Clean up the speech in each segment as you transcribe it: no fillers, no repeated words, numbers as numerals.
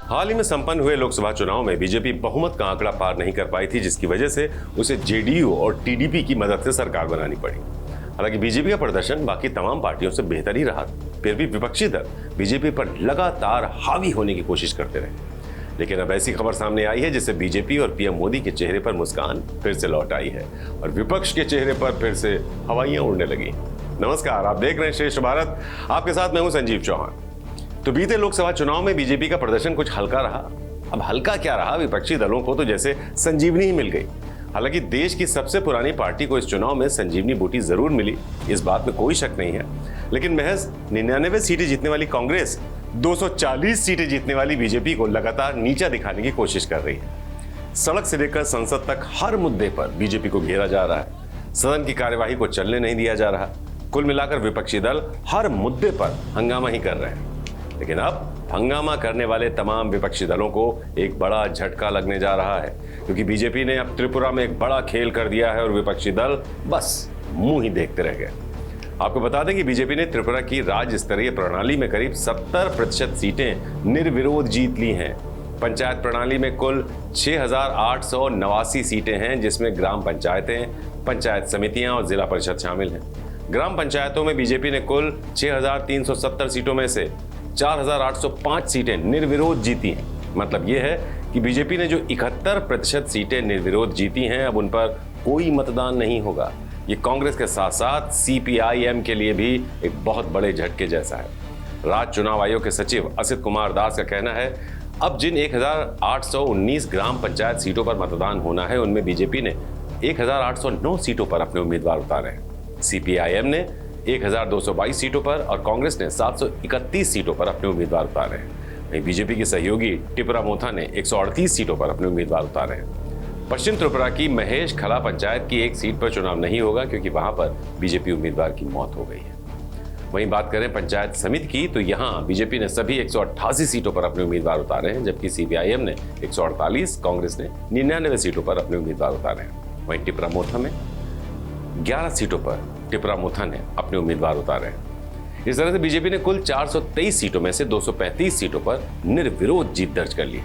हाल ही में संपन्न हुए लोकसभा चुनाव में बीजेपी बहुमत का आंकड़ा पार नहीं कर पाई थी, जिसकी वजह से उसे जेडीयू और टीडीपी की मदद से सरकार बनानी पड़ी। हालांकि बीजेपी का प्रदर्शन बाकी तमाम पार्टियों से बेहतर ही रहा, फिर भी विपक्षी दल बीजेपी पर लगातार हावी होने की कोशिश करते रहे। लेकिन अब ऐसी खबर सामने आई है जिससे बीजेपी और पीएम मोदी के चेहरे पर मुस्कान फिर से लौट आई है और विपक्ष के चेहरे पर फिर से हवाइयां उड़ने लगी। नमस्कार, आप देख रहे हैं श्रेष्ठ भारत। आपके साथ मैं हूं संजीव चौहान। तो बीते लोकसभा चुनाव में बीजेपी का प्रदर्शन कुछ हल्का रहा। अब हल्का क्या रहा, विपक्षी दलों को तो जैसे संजीवनी ही मिल गई। हालांकि देश की सबसे पुरानी पार्टी को इस चुनाव में संजीवनी बूटी जरूर मिली, इस बात में कोई शक नहीं है। लेकिन महज 99 सीटें जीतने वाली कांग्रेस 240 सीटें जीतने वाली बीजेपी को लगातार नीचा दिखाने की कोशिश कर रही है। सड़क से लेकर संसद तक हर मुद्दे पर बीजेपी को घेरा जा रहा है। सदन की कार्यवाही को चलने नहीं दिया जा रहा। कुल मिलाकर विपक्षी दल हर मुद्दे पर हंगामा ही कर रहे हैं। लेकिन अब हंगामा करने वाले तमाम विपक्षी दलों को एक बड़ा झटका लगने जा रहा है, क्योंकि बीजेपी ने अब त्रिपुरा में एक बड़ा खेल कर दिया है और विपक्षी दल बस मुंह ही देखते रह गए। आपको बता दें कि बीजेपी ने त्रिपुरा की राज्य स्तरीय प्रणाली में करीब 70% सीटें निर्विरोध जीत ली हैं। पंचायत प्रणाली में कुल 6,889 सीटें हैं, जिसमें ग्राम पंचायतें, पंचायत समितियां और जिला परिषद शामिल हैं। ग्राम पंचायतों में बीजेपी ने कुल 6,370 सीटों में से 4,805 सीटें निर्विरोध जीती हैं। मतलब यह है कि बीजेपी ने जो 71% सीटें निर्विरोध जीती हैं, अब उन पर कोई मतदान नहीं होगा। ये कांग्रेस के साथ साथ सीपीआईएम के लिए भी एक बहुत बड़े झटके जैसा है। राज्य चुनाव आयोग के सचिव असित कुमार दास का कहना है, अब जिन 1,819 ग्राम पंचायत सीटों पर मतदान होना है, उनमें बीजेपी ने 1,809 सीटों पर अपने उम्मीदवार उतारे हैं। सीपीआईएम ने 1,222 सीटों पर और कांग्रेस ने 731 सीटों पर अपने उम्मीदवार उतारे हैं। वहीं बीजेपी के सहयोगी टिपरा मोथा ने 138 सीटों पर अपने उम्मीदवार उतारे हैं। पश्चिम त्रिपुरा की महेश खला पंचायत की एक सीट पर चुनाव नहीं होगा, क्योंकि वहां पर बीजेपी उम्मीदवार की मौत हो गई है। वहीं बात करें पंचायत समिति की, तो यहां बीजेपी ने सभी 188 सीटों पर अपने उम्मीदवार उतारे हैं, जबकि सीपीआईएम ने 148, कांग्रेस ने 99 सीटों पर अपने उम्मीदवार उतारे हैं। वहीं टिपरा मोथा में 11 सीटों पर टिपरा मोथा ने अपने उम्मीदवार उतारे हैं। इस तरह से बीजेपी ने कुल 423 सीटों में से 235 सीटों पर निर्विरोध जीत दर्ज कर ली।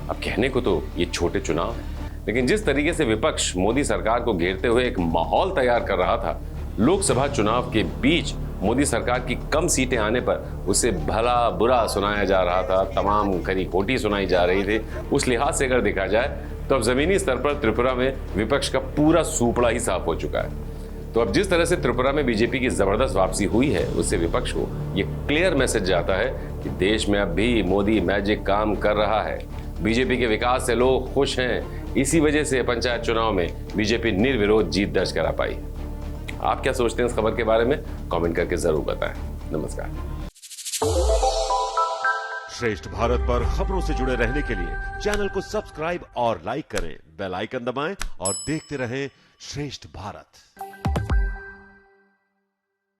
अब कहने को तो ये छोटे चुनाव है, लेकिन जिस तरीके से विपक्ष मोदी सरकार को घेरते हुए एक माहौल तैयार कर रहा था, लोकसभा चुनाव के बीच मोदी सरकार की कम सीटें आने पर उसे भला बुरा सुनाया जा रहा था, तमाम खरी खोटी सुनाई जा रही थी। उस लिहाज से अगर देखा जाए तो अब जमीनी स्तर पर त्रिपुरा में विपक्ष का पूरा सूपड़ा ही साफ हो चुका है। तो अब जिस तरह से त्रिपुरा में बीजेपी की जबरदस्त वापसी हुई है, उससे विपक्ष को ये क्लियर मैसेज जाता है कि देश में अब भी मोदी मैजिक काम कर रहा है। बीजेपी के विकास से लोग खुश हैं। इसी वजह से पंचायत चुनाव में बीजेपी निर्विरोध जीत दर्ज करा पाई। आप क्या सोचते हैं इस खबर के बारे में? कमेंट करके जरूर बताएं। नमस्कार। श्रेष्ठ भारत पर खबरों से जुड़े रहने के लिए चैनल को सब्सक्राइब और लाइक करें, बेल आइकन दबाएं और देखते रहें श्रेष्ठ भारत।